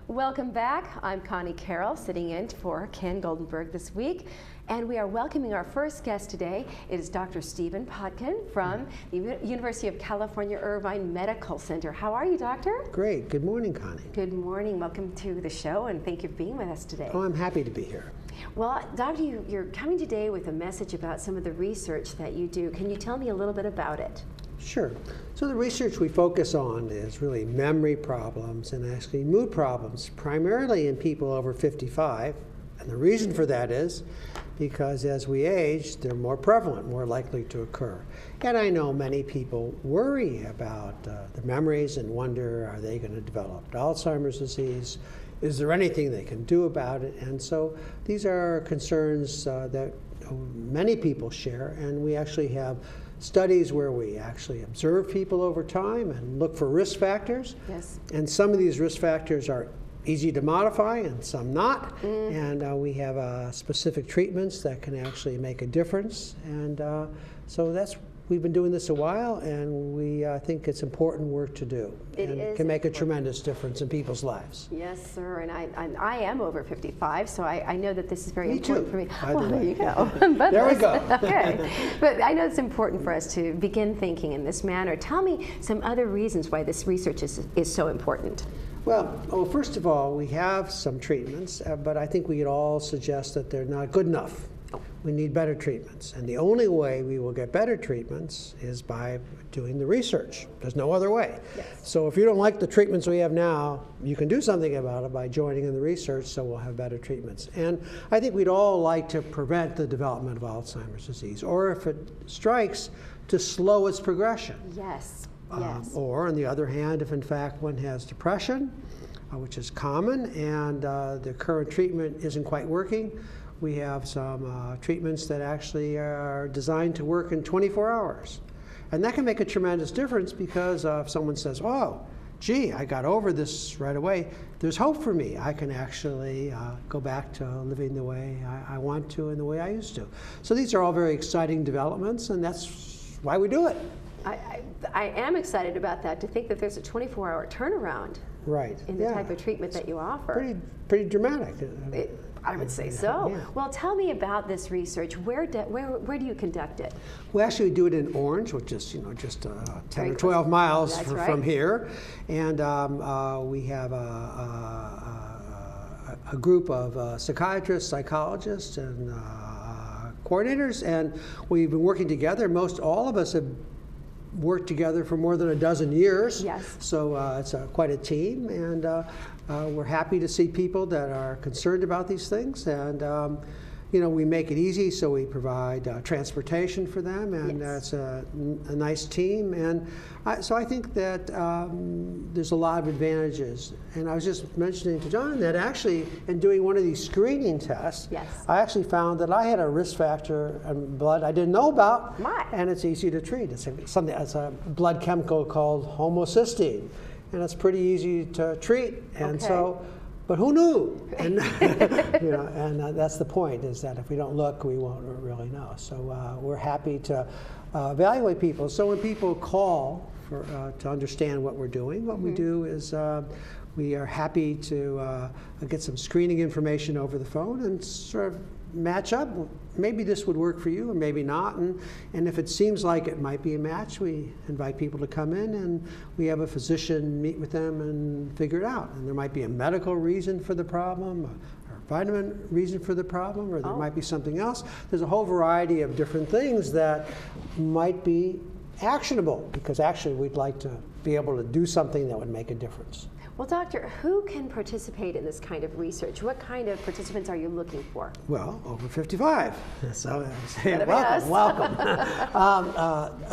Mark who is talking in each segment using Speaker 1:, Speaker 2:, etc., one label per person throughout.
Speaker 1: Welcome back. I'm Connie Carroll, sitting in for Ken Goldenberg this week. And we are welcoming our first guest today. It is Dr. Stephen Potkin from the University of California, Irvine Medical Center. How are you, Doctor?
Speaker 2: Great. Good morning, Connie.
Speaker 1: Good morning. Welcome to the show, and thank you for being with us today.
Speaker 2: Oh, I'm happy to be here.
Speaker 1: Well, Doctor, you're coming today with a message about some of the research that you do. Can you tell me a little bit about it?
Speaker 2: Sure. So the research we focus on is really memory problems and actually mood problems, primarily in people over 55. And the reason for that is because as we age, they're more prevalent, more likely to occur. And I know many people worry about their memories and wonder, are they going to develop Alzheimer's disease? Is there anything they can do about it? And so these are concerns that many people share, and we actually have studies where we actually observe people over time and look for risk factors.
Speaker 1: Yes. And
Speaker 2: some of these risk factors are easy to modify and some not. And we have specific treatments that can actually make a difference. And so we've been doing this a while, and we think it's important work to do. It can make a tremendous difference in people's lives.
Speaker 1: Yes, sir. And I am over 55, so I know that this is very important for me.
Speaker 2: Well,
Speaker 1: there you go.
Speaker 2: There we go.
Speaker 1: Okay. But I know it's important for us to begin thinking in this manner. Tell me some other reasons why this research is so important.
Speaker 2: Well, first of all, we have some treatments, but I think we could all suggest that they're not good enough. We need better treatments. And the only way we will get better treatments is by doing the research. There's no other way.
Speaker 1: Yes.
Speaker 2: So if you don't like the treatments we have now, you can do something about it by joining in the research, so we'll have better treatments. And I think we'd all like to prevent the development of Alzheimer's disease, or if it strikes, to slow its progression.
Speaker 1: Yes.
Speaker 2: Or on the other hand, if in fact one has depression, which is common, and the current treatment isn't quite working, we have some treatments that actually are designed to work in 24 hours. And that can make a tremendous difference, because if someone says, oh, gee, I got over this right away, there's hope for me. I can actually go back to living the way I want to and the way I used to. So these are all very exciting developments, and that's why we do it.
Speaker 1: I am excited about that, to think that there's a 24-hour turnaround in the type of treatment that you offer.
Speaker 2: Pretty dramatic.
Speaker 1: I would say so.
Speaker 2: Yeah.
Speaker 1: Well, tell me about this research. Where do you conduct it?
Speaker 2: We actually do it in Orange, which is just 10 or 12 miles from here, and we have a group of psychiatrists, psychologists, and coordinators, and we've been working together. Most all of us have worked together for more than a dozen years.
Speaker 1: Yes.
Speaker 2: So it's quite a team, and we're happy to see people that are concerned about these things. And we make it easy, so we provide transportation for them, and it's a nice team. And so I think that there's a lot of advantages. And I was just mentioning to John that actually in doing one of these screening tests, I actually found that I had a risk factor in blood I didn't know about, and it's easy to treat. It's a blood chemical called homocysteine, and it's pretty easy to treat. And so. But who knew? And that's the point, is that if we don't look, we won't really know. So we're happy to evaluate people. So when people call to understand what we're doing, what we do is we are happy to get some screening information over the phone and sort of match up. Maybe this would work for you, or maybe not. And if it seems like it might be a match, we invite people to come in, and we have a physician meet with them and figure it out. And there might be a medical reason for the problem, or a vitamin reason for the problem, or there might be something else. There's a whole variety of different things that might be actionable, because actually we'd like to be able to do something that would make a difference.
Speaker 1: Well, doctor, who can participate in this kind of research? What kind of participants are you looking for?
Speaker 2: Well, over 55. So welcome.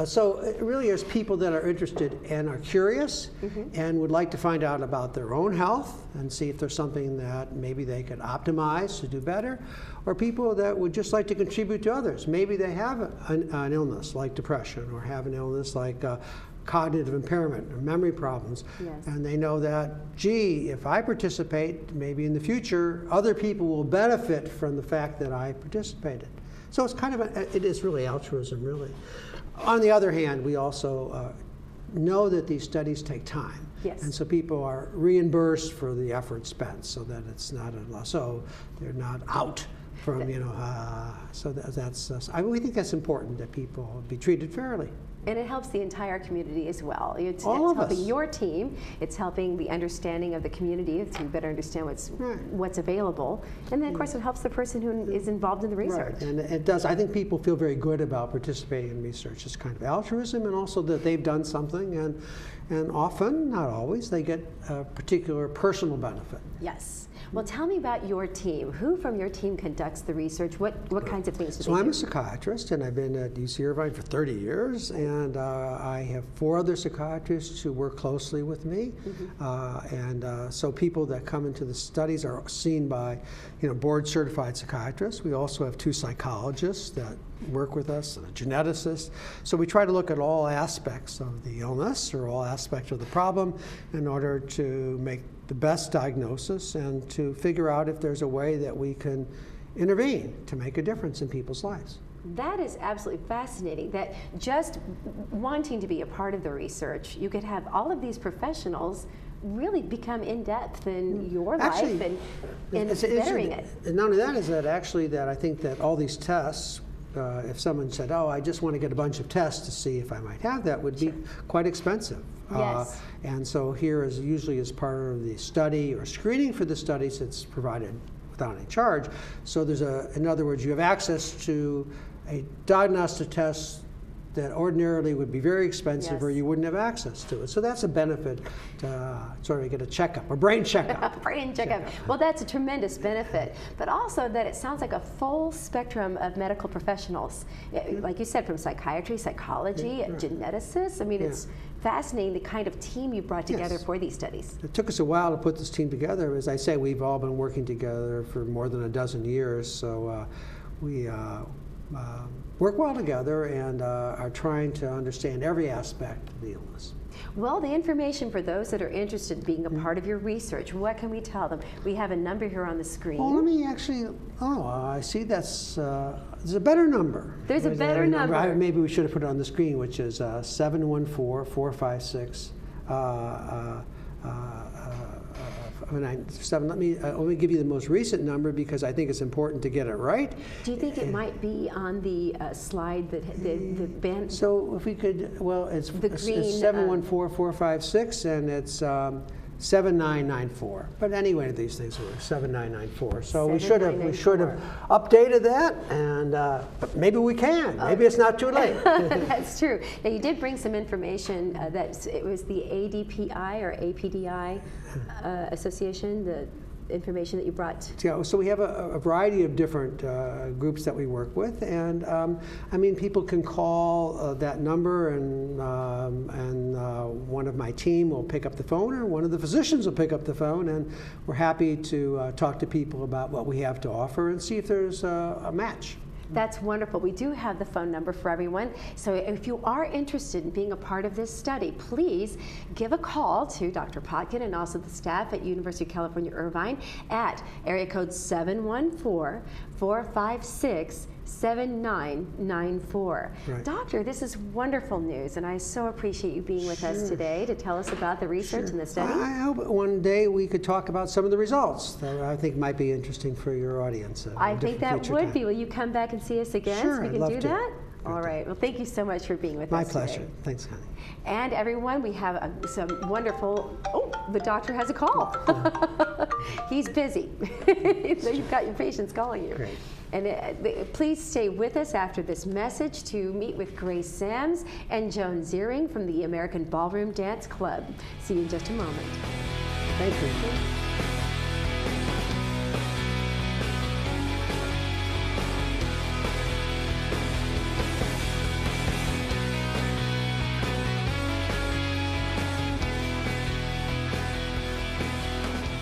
Speaker 2: So it really is people that are interested and are curious and would like to find out about their own health and see if there's something that maybe they could optimize to do better, or people that would just like to contribute to others. Maybe they have an illness like depression, or have an illness like cognitive impairment or memory problems, and they know that, gee, if I participate, maybe in the future other people will benefit from the fact that I participated. So it's kind of it is really altruism, really. On the other hand, we also know that these studies take time.
Speaker 1: Yes.
Speaker 2: And so people are reimbursed for the effort spent, so that it's not a loss. So they're not out from, so we think that's important, that people be treated fairly.
Speaker 1: And it helps the entire community as well. It's
Speaker 2: All of
Speaker 1: helping
Speaker 2: us.
Speaker 1: your team. It's helping the understanding of the community to better understand what's available. And then, of course, it helps the person who is involved in the research.
Speaker 2: Right. And it does. I think people feel very good about participating in research. It's kind of altruism, and also that they've done something, and often, not always, they get a particular personal benefit.
Speaker 1: Yes. Well, tell me about your team. Who from your team conducts the research? What kinds of things do they do?
Speaker 2: So I'm a psychiatrist, and I've been at UC Irvine for 30 years, and I have 4 other psychiatrists who work closely with me. So people that come into the studies are seen by, board-certified psychiatrists. We also have 2 psychologists that work with us, and a geneticist. So we try to look at all aspects of the illness or all aspects of the problem in order to make the best diagnosis and to figure out if there's a way that we can intervene to make a difference in people's lives.
Speaker 1: That is absolutely fascinating, that just wanting to be a part of the research, you could have all of these professionals really become in-depth in your life and bettering it.
Speaker 2: And not only that, is that actually that I think that all these tests, if someone said, I just want to get a bunch of tests to see if I might have that, would be quite expensive.
Speaker 1: Yes.
Speaker 2: And so here is usually as part of the study or screening for the studies, it's provided without any charge. So there's in other words, you have access to a diagnostic test that ordinarily would be very expensive, or you wouldn't have access to it. So that's a benefit to sort of get a checkup, a brain checkup.
Speaker 1: Brain checkup. Well, that's a tremendous benefit, but also that it sounds like a full spectrum of medical professionals. Like you said, from psychiatry, psychology, geneticists. I mean, it's fascinating the kind of team you brought together for these studies.
Speaker 2: It took us a while to put this team together. As I say, we've all been working together for more than a dozen years, so we work well together and are trying to understand every aspect of the illness.
Speaker 1: Well, the information for those that are interested in being a part of your research, what can we tell them? We have a number here on the screen.
Speaker 2: Well, let me actually, I see there's a better number.
Speaker 1: There's a better number.
Speaker 2: Maybe we should have put it on the screen, which is 714-456. Let me give you the most recent number because I think it's important to get it right. Do
Speaker 1: you think it might be on the slide that the band?
Speaker 2: So if we could, it's 714-456, and it's 7994. But anyway, these things were 7994. So we should have updated that, and but maybe we can. Maybe it's not too late.
Speaker 1: That's true. Now you did bring some information that it was the ADPI or APDI association, the information that you brought.
Speaker 2: Yeah, so we have a variety of different groups that we work with, and people can call that number, and one of my team will pick up the phone, or one of the physicians will pick up the phone, and we're happy to talk to people about what we have to offer and see if there's a match.
Speaker 1: That's wonderful. We do have the phone number for everyone. So if you are interested in being a part of this study, please give a call to Dr. Potkin and also the staff at University of California, Irvine at area code 714-456-7994.
Speaker 2: Right.
Speaker 1: Doctor, this is wonderful news, and I so appreciate you being with us today to tell us about the research and the study.
Speaker 2: I hope one day we could talk about some of the results that I think might be interesting for your audience.
Speaker 1: I think that would be. Will you come back and see us again
Speaker 2: so
Speaker 1: we
Speaker 2: I'd
Speaker 1: can
Speaker 2: love
Speaker 1: do
Speaker 2: to.
Speaker 1: that? All right. Well, thank you so much for being with us today.
Speaker 2: My pleasure. Thanks, honey.
Speaker 1: And everyone, we have some wonderful, the doctor has a call. He's busy. So you've got your patients calling you.
Speaker 2: Great.
Speaker 1: And please stay with us after this message to meet with Grace Sams and Joan Ziering from the American Ballroom Dance Club. See you in just a moment.
Speaker 2: Thank you.